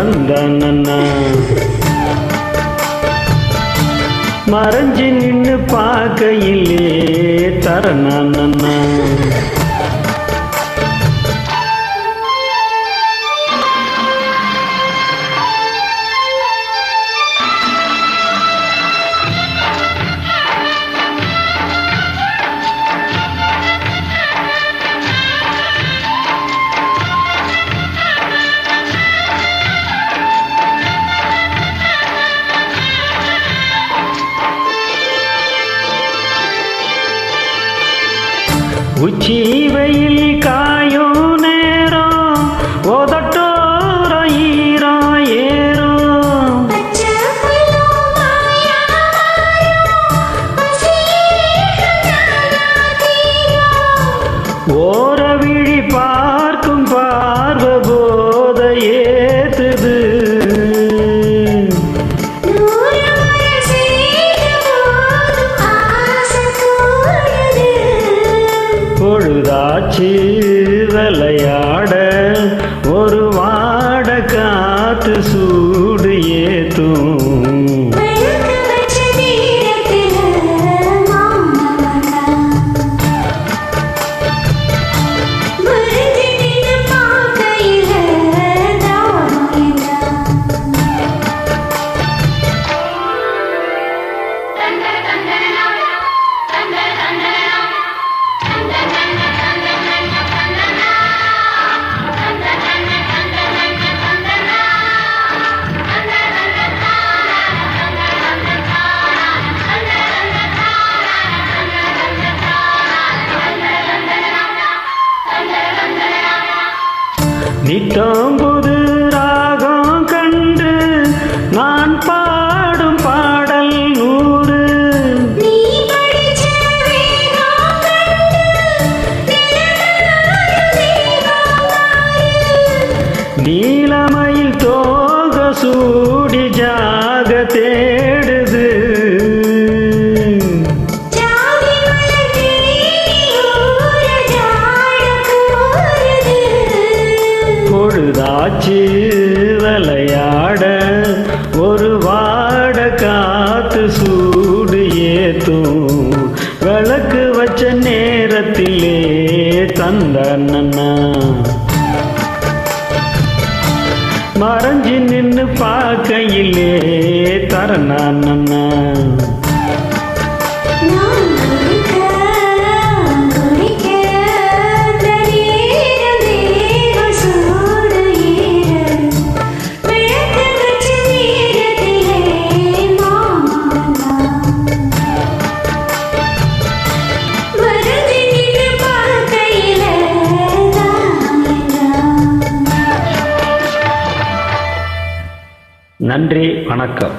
தந்தன்னா மறைஞ்சி நின்னு பார்க்கையிலே தரணன்னா உச்சி வெயில் காயும் நேரம் உதட்டோர ஈரம் ஏறும் ஓர விழி பார்க்கும் பார்வ போத ஏத்துது பொழுதாச்சு விளையாட ஒரு வாட காத்து சூடு ஏத்தும் நித்தம் புது ராகம் கண்டு நான் பாடும் பாடல் 100 நீலமயில் தோக சூடி ஜாக தேடுது பொழுதாச்சு விளையாட ஒரு வாட காத்து சூடு ஏத்தும் விளக்கு வச்ச நேரத்திலே தந்தன்னா மறைஞ்சி நின்னு பார்க்கையிலே தரணன்னா நன்றி, வணக்கம்.